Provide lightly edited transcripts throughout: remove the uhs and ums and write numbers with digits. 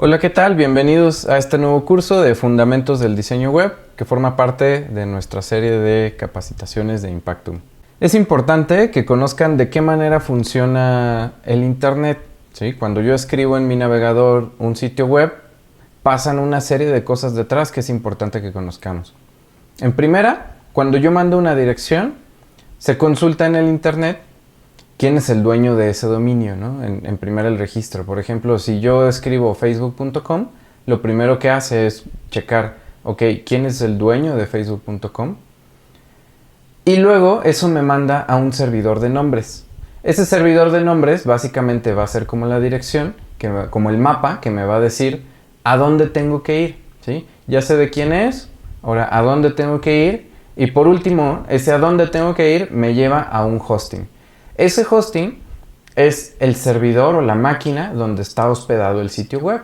Hola, ¿qué tal? Bienvenidos a este nuevo curso de Fundamentos del Diseño Web que forma parte de nuestra serie de capacitaciones de Impactum. Es importante que conozcan de qué manera funciona el Internet, ¿sí? Cuando yo escribo en mi navegador un sitio web, pasan una serie de cosas detrás que es importante que conozcamos. En primera, cuando yo mando una dirección, se consulta en el Internet quién es el dueño de ese dominio, ¿no? En primera el registro. Por ejemplo, si yo escribo facebook.com, lo primero que hace es checar, ok, ¿quién es el dueño de facebook.com? Y luego eso me manda a un servidor de nombres. Ese servidor de nombres básicamente va a ser como la dirección, como el mapa que me va a decir a dónde tengo que ir, ¿sí? Ya sé de quién es, ahora a dónde tengo que ir, y por último, ese a dónde tengo que ir me lleva a un hosting. Ese hosting es el servidor o la máquina donde está hospedado el sitio web.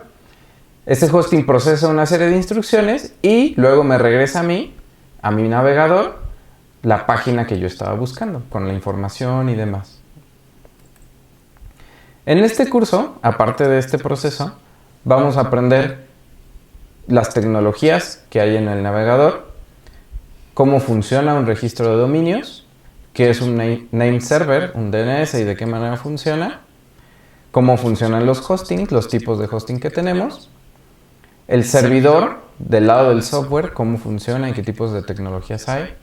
Ese hosting procesa una serie de instrucciones y luego me regresa a mi navegador, la página que yo estaba buscando, con la información y demás. En este curso, aparte de este proceso, vamos a aprender las tecnologías que hay en el navegador, cómo funciona un registro de dominios, qué es un name server, un DNS y de qué manera funciona, cómo funcionan los hostings, los tipos de hosting que tenemos, el servidor del lado del software, cómo funciona y qué tipos de tecnologías hay,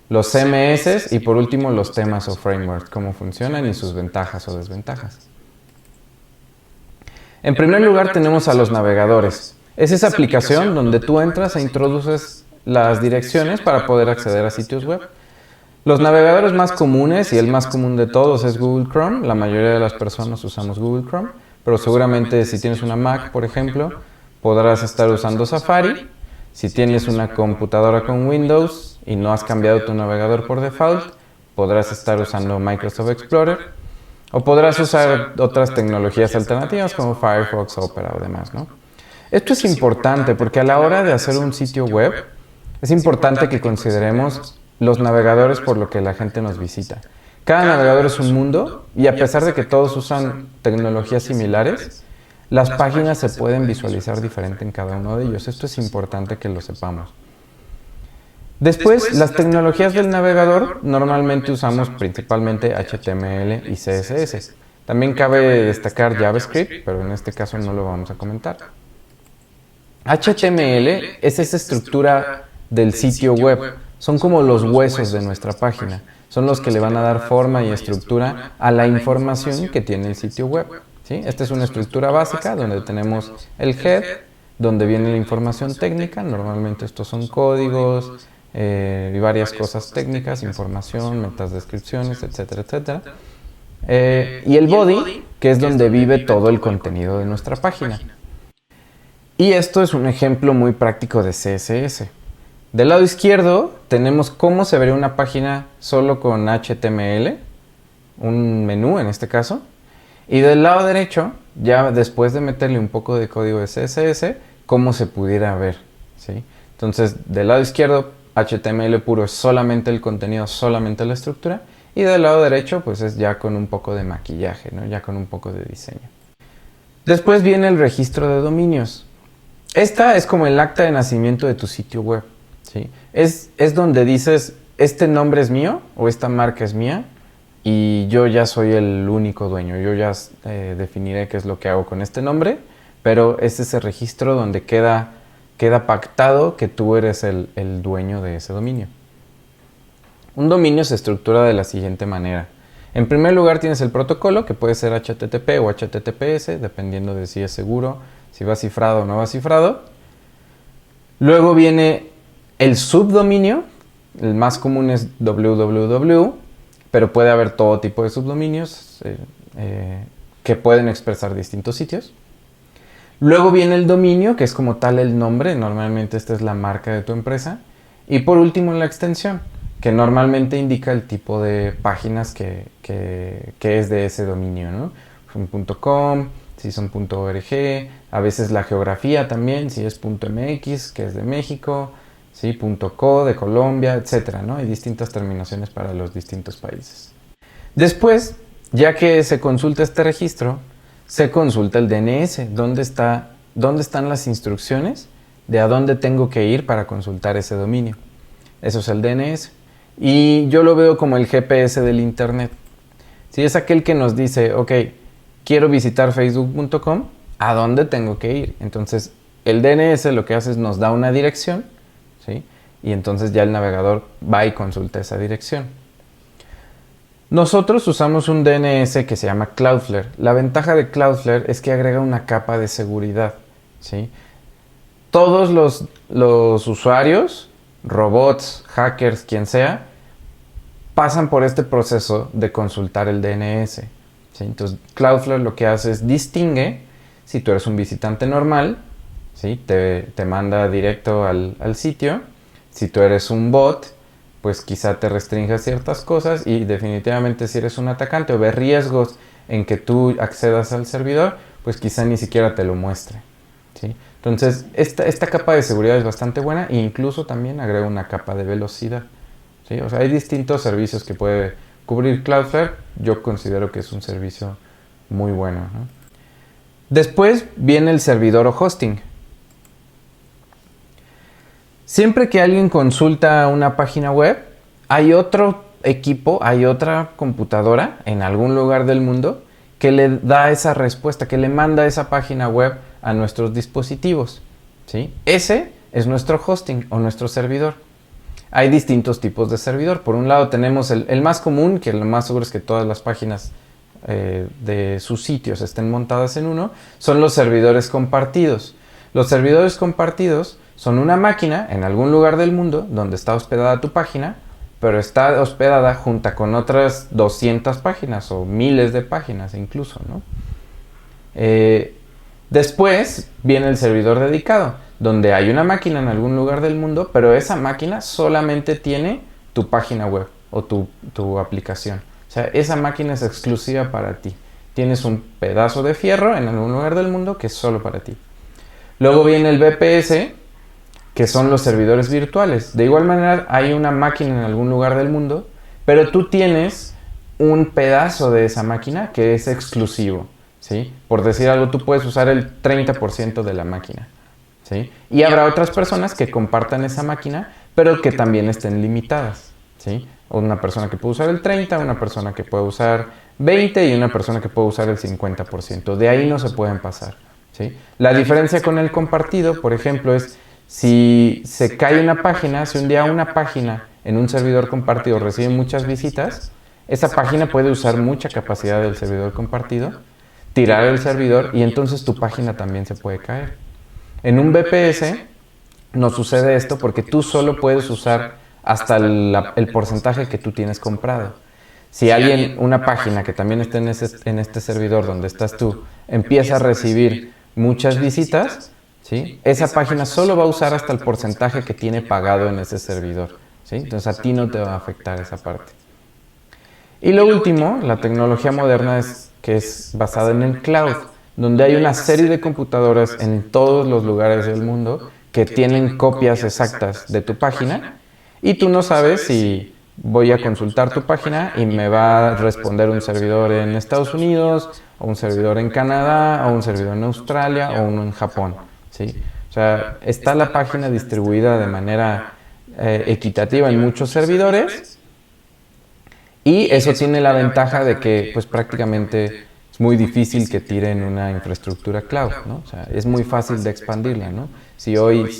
los CMS y por último los temas o frameworks, cómo funcionan y sus ventajas o desventajas. En primer lugar tenemos a los navegadores. Es esa aplicación donde tú entras e introduces las direcciones para poder acceder a sitios web. Los navegadores más comunes y el más común de todos es Google Chrome. La mayoría de las personas usamos Google Chrome, pero seguramente si tienes una Mac, por ejemplo, podrás estar usando Safari. Si tienes una computadora con Windows y no has cambiado tu navegador por default, podrás estar usando Microsoft Explorer o podrás usar otras tecnologías alternativas como Firefox, Opera o demás, ¿no? Esto es importante porque a la hora de hacer un sitio web, es importante que consideremos los navegadores por lo que la gente nos visita. Cada navegador es un mundo y a pesar de que todos usan tecnologías similares, las páginas se pueden visualizar diferente en cada uno de ellos. Esto es importante que lo sepamos. Después, las tecnologías del navegador normalmente usamos principalmente HTML y CSS. También cabe destacar JavaScript, pero en este caso no lo vamos a comentar. HTML es esa estructura del sitio web. Son como los huesos de nuestra página. Son los que le van a dar forma y estructura a la información que tiene el sitio web, ¿sí? Esta es una estructura básica donde tenemos el head, donde viene la información técnica. Normalmente estos son códigos y varias cosas técnicas, información, metadescripciones, etcétera, etcétera. Y el body, que es donde vive todo el contenido de nuestra página. Y esto es un ejemplo muy práctico de CSS. Del lado izquierdo tenemos cómo se vería una página solo con HTML, un menú en este caso, y del lado derecho, ya después de meterle un poco de código de CSS, cómo se pudiera ver, ¿sí? Entonces, del lado izquierdo, HTML puro es solamente el contenido, solamente la estructura, y del lado derecho, pues es ya con un poco de maquillaje, ¿no? Ya con un poco de diseño. Después viene el registro de dominios. Esta es como el acta de nacimiento de tu sitio web. ¿Sí? Es donde dices, este nombre es mío o esta marca es mía y yo ya soy el único dueño. Yo ya definiré qué es lo que hago con este nombre, pero es ese registro donde queda pactado que tú eres el dueño de ese dominio. Un dominio se estructura de la siguiente manera. En primer lugar tienes el protocolo, que puede ser HTTP o HTTPS, dependiendo de si es seguro, si va cifrado o no va cifrado. Luego viene el subdominio, el más común es www, pero puede haber todo tipo de subdominios que pueden expresar distintos sitios. Luego viene el dominio, que es como tal el nombre, normalmente esta es la marca de tu empresa. Y por último la extensión, que normalmente indica el tipo de páginas que es de ese dominio, ¿no? Son .com, si son .org, a veces la geografía también, si es .mx, que es de México, ¿sí? .co de Colombia, etcétera, ¿no? Hay distintas terminaciones para los distintos países. Después, ya que se consulta este registro, se consulta el DNS, dónde está dónde están las instrucciones de a dónde tengo que ir para consultar ese dominio. Eso es el DNS. Y yo lo veo como el GPS del Internet. Si es aquel que nos dice, ok, quiero visitar facebook.com, ¿a dónde tengo que ir? Entonces, el DNS lo que hace es nos da una dirección, ¿sí? Y entonces ya el navegador va y consulta esa dirección. Nosotros usamos un DNS que se llama Cloudflare. La ventaja de Cloudflare es que agrega una capa de seguridad, ¿sí? Todos los usuarios, robots, hackers, quien sea, pasan por este proceso de consultar el DNS, ¿sí? Entonces, Cloudflare lo que hace es distingue si tú eres un visitante normal, ¿sí? Te manda directo al sitio. Si tú eres un bot, pues quizá te restrinja ciertas cosas, y definitivamente si eres un atacante o ves riesgos en que tú accedas al servidor, pues quizá ni siquiera te lo muestre, ¿sí? Entonces, esta capa de seguridad es bastante buena, e incluso también agrega una capa de velocidad, ¿sí? O sea, hay distintos servicios que puede cubrir Cloudflare. Yo considero que es un servicio muy bueno, ¿no? Después viene el servidor o hosting. Siempre que alguien consulta una página web, hay otro equipo, hay otra computadora en algún lugar del mundo que le da esa respuesta, que le manda esa página web a nuestros dispositivos, ¿sí? Ese es nuestro hosting o nuestro servidor. Hay distintos tipos de servidor. Por un lado tenemos el más común, que lo más seguro es que todas las páginas de sus sitios estén montadas en uno, son los servidores compartidos. Los servidores compartidos son una máquina en algún lugar del mundo donde está hospedada tu página, pero está hospedada junto con otras 200 páginas o miles de páginas incluso, ¿no? Después viene el servidor dedicado, donde hay una máquina en algún lugar del mundo, pero esa máquina solamente tiene tu página web o tu aplicación. O sea, esa máquina es exclusiva para ti. Tienes un pedazo de fierro en algún lugar del mundo que es solo para ti. Luego viene el VPS, que son los servidores virtuales. De igual manera, hay una máquina en algún lugar del mundo, pero tú tienes un pedazo de esa máquina que es exclusivo, ¿sí? Por decir algo, tú puedes usar el 30% de la máquina, ¿sí? Y habrá otras personas que compartan esa máquina, pero que también estén limitadas, ¿sí? Una persona que puede usar el 30%, una persona que puede usar 20% y una persona que puede usar el 50%. De ahí no se pueden pasar, ¿sí? La diferencia con el compartido, por ejemplo, es si se cae una página, si un día una página en un servidor compartido recibe muchas visitas, esa página puede usar mucha capacidad del servidor compartido, tirar el servidor, y entonces tu página también se puede caer. En un VPS no sucede esto porque tú solo puedes usar hasta el porcentaje que tú tienes comprado. Si alguien, una página que también esté en este servidor donde estás tú, empieza a recibir muchas visitas, ¿sí? Esa página solo va a usar hasta el porcentaje que tiene pagado en ese servidor, ¿sí? Entonces a ti no te va a afectar esa parte. Y lo último, la tecnología moderna que es basada en el cloud, donde hay una serie de computadoras en todos los lugares del mundo que tienen copias exactas de tu página, y tú no sabes si voy a consultar tu página y me va a responder un servidor en Estados Unidos, o un servidor en Canadá, o un servidor en Australia, o uno en Japón, ¿sí? O sea, está la página distribuida de manera equitativa en muchos servidores, y eso tiene la ventaja de que pues prácticamente es muy difícil que tiren una infraestructura cloud, ¿no? O sea, es muy fácil de expandirla, ¿no? Si hoy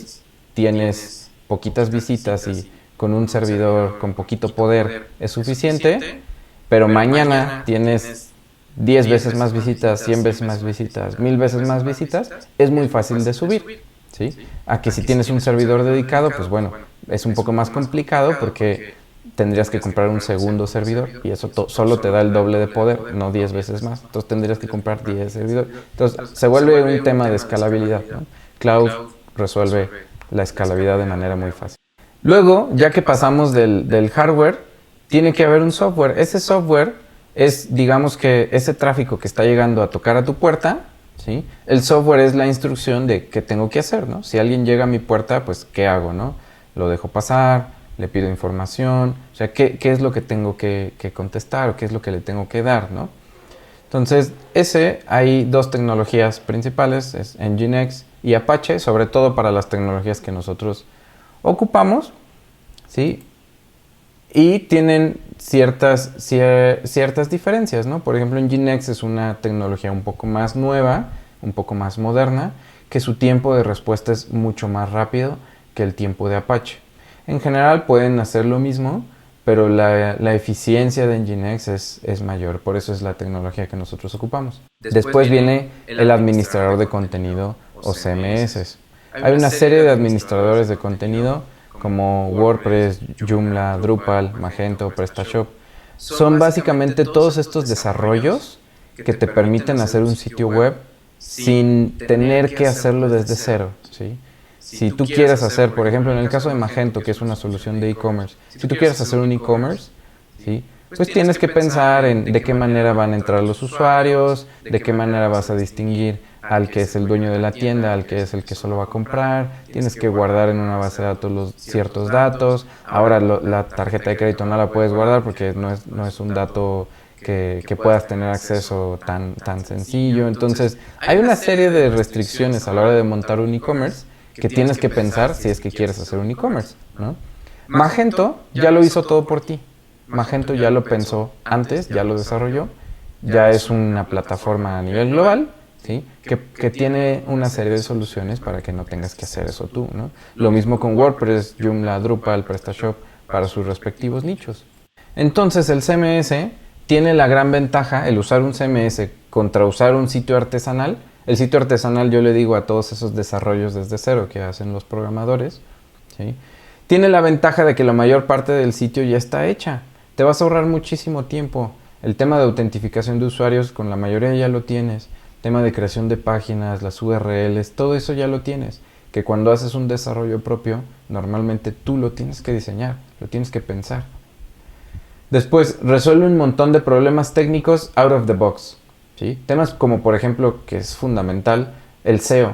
tienes poquitas visitas y con un servidor con poquito poder es suficiente, pero mañana tienes 10 veces más visitas, 100 veces más visitas, 1000 veces más visitas, es muy fácil de subir, ¿sí? A que si tienes un servidor dedicado, pues bueno, es un poco más complicado porque tendrías que comprar un segundo servidor, y eso solo te da el doble de poder, no 10 veces más. Entonces tendrías que comprar 10 servidores. Entonces se vuelve un tema de escalabilidad, ¿no? Cloud resuelve la escalabilidad de manera muy fácil. Luego, ya que pasamos del hardware, tiene que haber un software. Ese software es, digamos que ese tráfico que está llegando a tocar a tu puerta, ¿sí? El software es la instrucción de qué tengo que hacer, ¿no? Si alguien llega a mi puerta, pues ¿qué hago, no? Lo dejo pasar, le pido información, o sea, ¿qué es lo que tengo que contestar, o qué es lo que le tengo que dar, ¿no? Entonces, hay dos tecnologías principales, es Nginx y Apache, sobre todo para las tecnologías que nosotros ocupamos, ¿sí? Y tienen ciertas diferencias, ¿no? Por ejemplo, Nginx es una tecnología un poco más nueva, un poco más moderna, que su tiempo de respuesta es mucho más rápido que el tiempo de Apache. En general pueden hacer lo mismo, pero la eficiencia de Nginx es mayor, por eso es la tecnología que nosotros ocupamos. Después viene el administrador de contenido o CMS. Hay una serie de administradores de contenido como WordPress, Joomla, Drupal, Magento, PrestaShop. Son básicamente todos estos desarrollos que te permiten hacer un sitio web sin tener que hacerlo desde cero, ¿sí? Si tú quieres hacer, por ejemplo, en el caso de Magento, que es una solución de e-commerce, si tú quieres hacer un e-commerce, ¿sí? Pues tienes que pensar en de qué manera van a entrar los usuarios, de qué manera vas a distinguir al que es el dueño de la tienda, al que es el que solo va a comprar, tienes que guardar en una base de datos ciertos datos. Ahora la tarjeta de crédito no la puedes guardar porque no es un dato que puedas tener acceso tan sencillo. Entonces, hay una serie de restricciones a la hora de montar un e-commerce que tienes que pensar si es que quieres hacer un e-commerce, ¿no? Magento ya lo hizo todo por ti. Magento ya lo pensó antes, ya lo desarrolló, ya es una plataforma a nivel global, ¿sí? que tiene una serie de soluciones para que no tengas que hacer eso tú, ¿no? Lo mismo con WordPress, Joomla, Drupal, PrestaShop para sus respectivos nichos. Entonces el CMS tiene la gran ventaja, el usar un CMS contra usar un sitio artesanal. El sitio artesanal yo le digo a todos esos desarrollos desde cero que hacen los programadores, ¿sí? Tiene la ventaja de que la mayor parte del sitio ya está hecha. Te vas a ahorrar muchísimo tiempo. El tema de autentificación de usuarios con la mayoría ya lo tienes. Tema de creación de páginas, las URLs, todo eso ya lo tienes. Que cuando haces un desarrollo propio, normalmente tú lo tienes que diseñar, lo tienes que pensar. Después, resuelve un montón de problemas técnicos out of the box, ¿sí? Temas como, por ejemplo, que es fundamental, el SEO.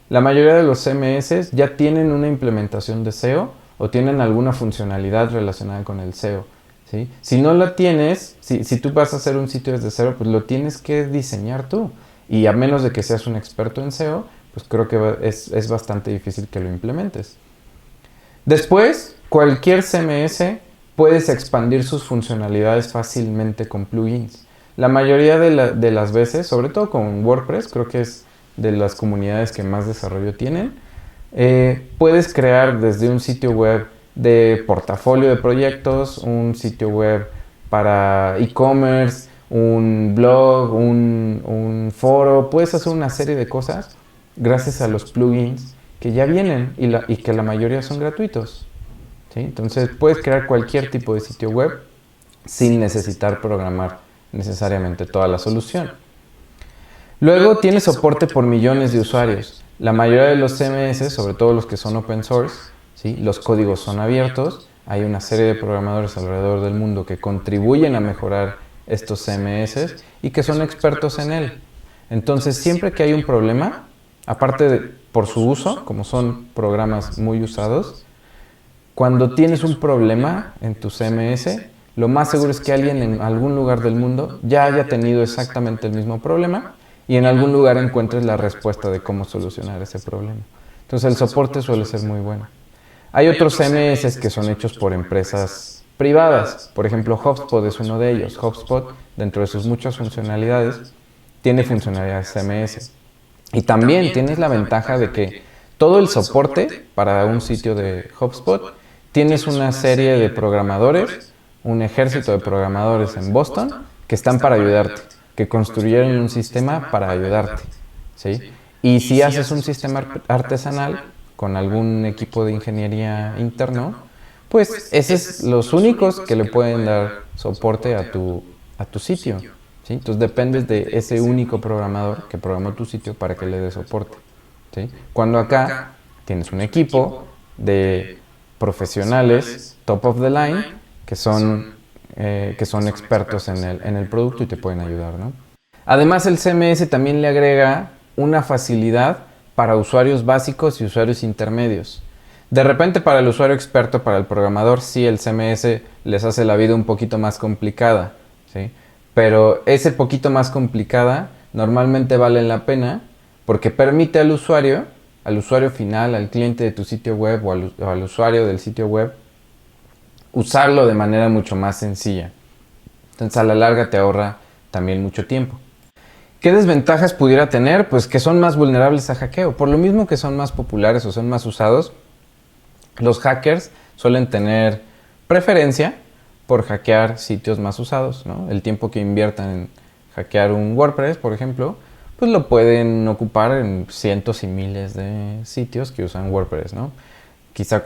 La mayoría de los CMS ya tienen una implementación de SEO o tienen alguna funcionalidad relacionada con el SEO, ¿sí? Si no la tienes, si tú vas a hacer un sitio desde cero, pues lo tienes que diseñar tú. Y a menos de que seas un experto en SEO, pues creo que es bastante difícil que lo implementes. Después, cualquier CMS puedes expandir sus funcionalidades fácilmente con plugins. La mayoría de las veces, sobre todo con WordPress, creo que es de las comunidades que más desarrollo tienen, puedes crear desde un sitio web de portafolio de proyectos, un sitio web para e-commerce, un blog, un foro. Puedes hacer una serie de cosas gracias a los plugins que ya vienen y que la mayoría son gratuitos, ¿sí? Entonces puedes crear cualquier tipo de sitio web sin necesitar programar necesariamente toda la solución. Luego tiene soporte por millones de usuarios. La mayoría de los CMS, sobre todo los que son open source, ¿sí? Los códigos son abiertos. Hay una serie de programadores alrededor del mundo que contribuyen a mejorar estos CMS y que son expertos en él. Entonces, siempre que hay un problema, aparte de por su uso, como son programas muy usados, cuando tienes un problema en tu CMS, lo más seguro es que alguien en algún lugar del mundo ya haya tenido exactamente el mismo problema y en algún lugar encuentres la respuesta de cómo solucionar ese problema. Entonces el soporte suele ser muy bueno. Hay otros CMS que son hechos por empresas privadas. Por ejemplo, HubSpot es uno de ellos. HubSpot, dentro de sus muchas funcionalidades, tiene funcionalidades CMS. Y también tienes la ventaja de que todo el soporte para un sitio de HubSpot, tienes una serie de programadores, un ejército de programadores en Boston que están para ayudarte, que construyeron un sistema para ayudarte, ¿sí? Y si haces un sistema artesanal con algún equipo de ingeniería interno, pues esos es los únicos que le pueden dar soporte a tu sitio, ¿sí? Entonces dependes de ese único programador que programó tu sitio para que le dé soporte, ¿sí? Cuando acá tienes un equipo de profesionales top of the line que son expertos en el producto y te pueden ayudar, ¿no? Además, el CMS también le agrega una facilidad para usuarios básicos y usuarios intermedios. De repente, para el usuario experto, para el programador, sí, el CMS les hace la vida un poquito más complicada, ¿sí? pero ese poquito más complicada normalmente vale la pena porque permite al usuario final, al cliente de tu sitio web o al usuario del sitio web, usarlo de manera mucho más sencilla. Entonces a la larga te ahorra también mucho tiempo. ¿Qué desventajas pudiera tener? Pues que son más vulnerables a hackeo. Por lo mismo que son más populares o son más usados, los hackers suelen tener preferencia por hackear sitios más usados, ¿no? El tiempo que inviertan en hackear un WordPress, por ejemplo, pues lo pueden ocupar en cientos y miles de sitios que usan WordPress, ¿no? Quizá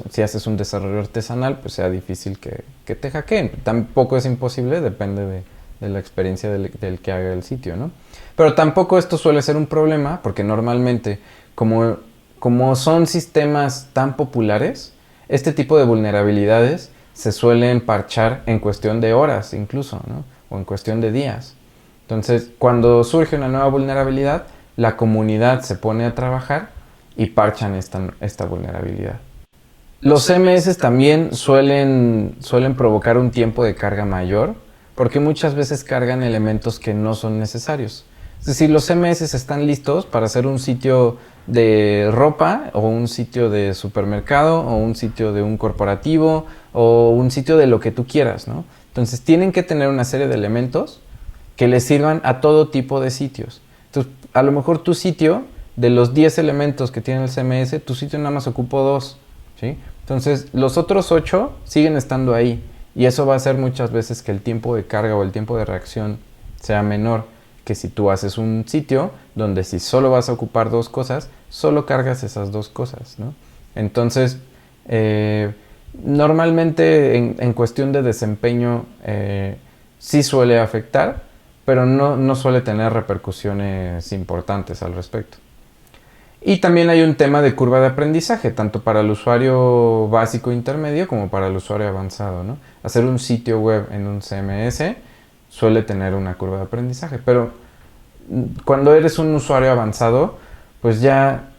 si haces un desarrollo artesanal, pues sea difícil que te hackeen. Tampoco es imposible, depende de la experiencia del que haga el sitio, ¿no? Pero tampoco esto suele ser un problema, porque normalmente, como son sistemas tan populares, este tipo de vulnerabilidades se suelen parchar en cuestión de horas incluso, ¿no? O en cuestión de días. Entonces, cuando surge una nueva vulnerabilidad, la comunidad se pone a trabajar y parchan esta vulnerabilidad. Los CMS también suelen provocar un tiempo de carga mayor, porque muchas veces cargan elementos que no son necesarios. Es decir, los CMS están listos para hacer un sitio de ropa o un sitio de supermercado o un sitio de un corporativo o un sitio de lo que tú quieras, ¿no? Entonces tienen que tener una serie de elementos que les sirvan a todo tipo de sitios. Entonces, a lo mejor tu sitio, de los 10 elementos que tiene el CMS, tu sitio nada más ocupó 2, ¿sí? Entonces, los otros 8 siguen estando ahí. Y eso va a hacer muchas veces que el tiempo de carga o el tiempo de reacción sea menor que si tú haces un sitio donde si solo vas a ocupar 2 cosas, solo cargas esas 2 cosas, ¿no? Entonces, normalmente en cuestión de desempeño sí suele afectar, pero no suele tener repercusiones importantes al respecto. Y también hay un tema de curva de aprendizaje, tanto para el usuario básico intermedio como para el usuario avanzado, ¿no? Hacer un sitio web en un CMS suele tener una curva de aprendizaje, pero cuando eres un usuario avanzado, pues ya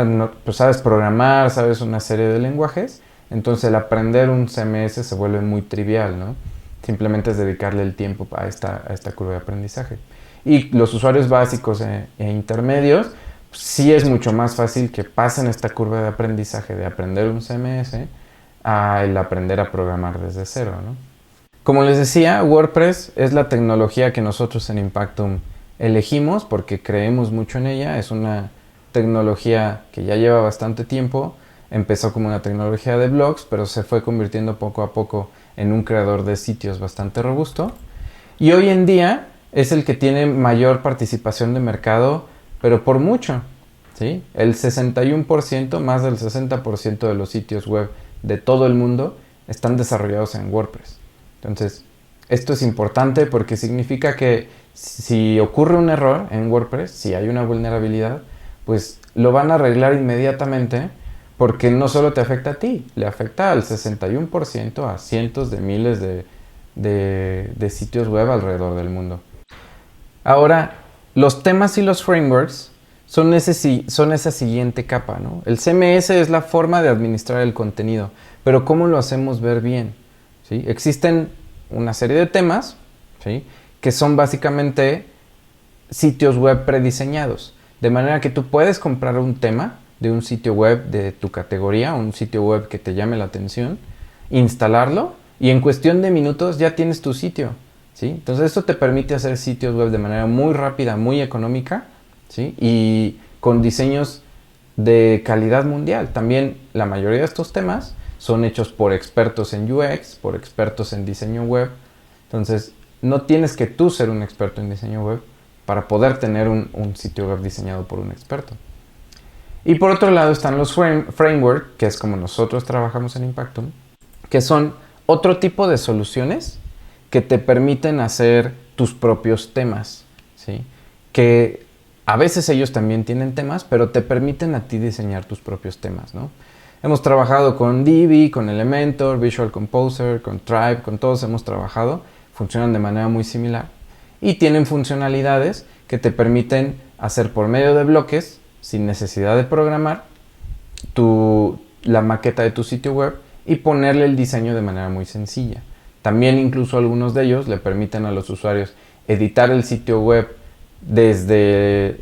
no, pues sabes programar, sabes una serie de lenguajes, entonces el aprender un CMS se vuelve muy trivial, ¿no? Simplemente es dedicarle el tiempo a esta curva de aprendizaje. Y los usuarios básicos e intermedios, sí es mucho más fácil que pasen esta curva de aprendizaje de aprender un CMS a el aprender a programar desde cero, ¿no? Como les decía, WordPress es la tecnología que nosotros en Impactum elegimos porque creemos mucho en ella. Es una tecnología que ya lleva bastante tiempo. Empezó como una tecnología de blogs, pero se fue convirtiendo poco a poco en un creador de sitios bastante robusto. Y hoy en día es el que tiene mayor participación de mercado, pero por mucho, ¿sí? El 61%, más del 60% de los sitios web de todo el mundo están desarrollados en WordPress. Entonces, esto es importante porque significa que si ocurre un error en WordPress, si hay una vulnerabilidad, pues lo van a arreglar inmediatamente porque no solo te afecta a ti, le afecta al 61% a cientos de miles de sitios web alrededor del mundo. Ahora, los temas y los frameworks son esa siguiente capa, ¿no? El CMS es la forma de administrar el contenido, pero ¿cómo lo hacemos ver bien? ¿Sí? Existen una serie de temas, ¿sí?, que son básicamente sitios web prediseñados, de manera que tú puedes comprar un tema de un sitio web de tu categoría, un sitio web que te llame la atención, instalarlo y en cuestión de minutos ya tienes tu sitio, ¿sí? Entonces esto te permite hacer sitios web de manera muy rápida, muy económica, ¿sí?, y con diseños de calidad mundial. También la mayoría de estos temas son hechos por expertos en UX, por expertos en diseño web. Entonces no tienes que tú ser un experto en diseño web para poder tener un sitio web diseñado por un experto. Y por otro lado están los frameworks, que es como nosotros trabajamos en Impactum, que son otro tipo de soluciones que te permiten hacer tus propios temas, ¿sí? Que a veces ellos también tienen temas, pero te permiten a ti diseñar tus propios temas, ¿no? Hemos trabajado con Divi, con Elementor, Visual Composer, con Tribe, con todos hemos trabajado, funcionan de manera muy similar y tienen funcionalidades que te permiten hacer por medio de bloques, sin necesidad de programar, la maqueta de tu sitio web y ponerle el diseño de manera muy sencilla. También incluso algunos de ellos le permiten a los usuarios editar el sitio web desde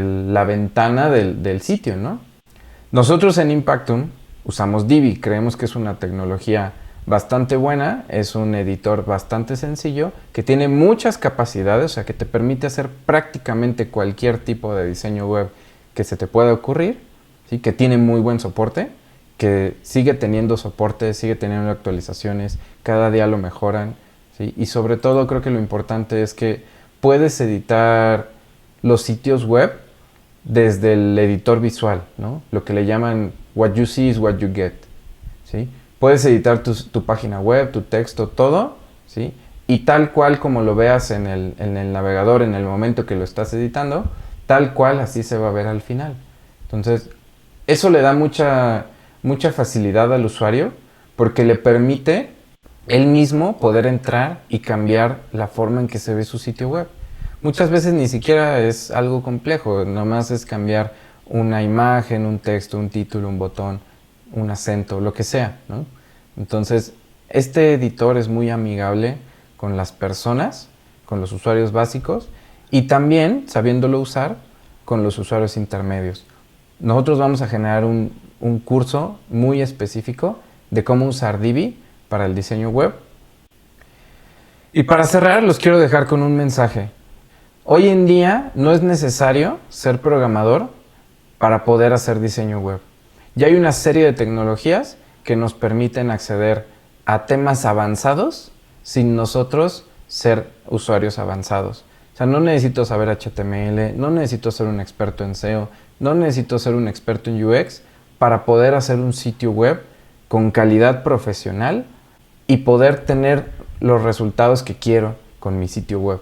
la ventana del sitio, ¿no? Nosotros en Impactum usamos Divi, creemos que es una tecnología bastante buena, es un editor bastante sencillo, que tiene muchas capacidades, o sea, que te permite hacer prácticamente cualquier tipo de diseño web que se te pueda ocurrir, ¿sí? Que tiene muy buen soporte, que sigue teniendo soporte, sigue teniendo actualizaciones, cada día lo mejoran, ¿sí? Y sobre todo creo que lo importante es que puedes editar los sitios web desde el editor visual, ¿no? Lo que le llaman what you see is what you get, ¿sí? Puedes editar tu página web, tu texto, todo, ¿sí? Y tal cual como lo veas en el navegador en el momento que lo estás editando, tal cual así se va a ver al final. Entonces, eso le da mucha facilidad al usuario porque le permite él mismo poder entrar y cambiar la forma en que se ve su sitio web. Muchas veces ni siquiera es algo complejo, nomás es cambiar una imagen, un texto, un título, un botón, un acento, lo que sea, ¿no? Entonces, este editor es muy amigable con las personas, con los usuarios básicos y también, sabiéndolo usar, con los usuarios intermedios. Nosotros vamos a generar un curso muy específico de cómo usar Divi para el diseño web. Y para cerrar, los quiero dejar con un mensaje. Hoy en día no es necesario ser programador para poder hacer diseño web. Ya hay una serie de tecnologías que nos permiten acceder a temas avanzados sin nosotros ser usuarios avanzados. O sea, no necesito saber HTML, no necesito ser un experto en SEO, no necesito ser un experto en UX para poder hacer un sitio web con calidad profesional y poder tener los resultados que quiero con mi sitio web.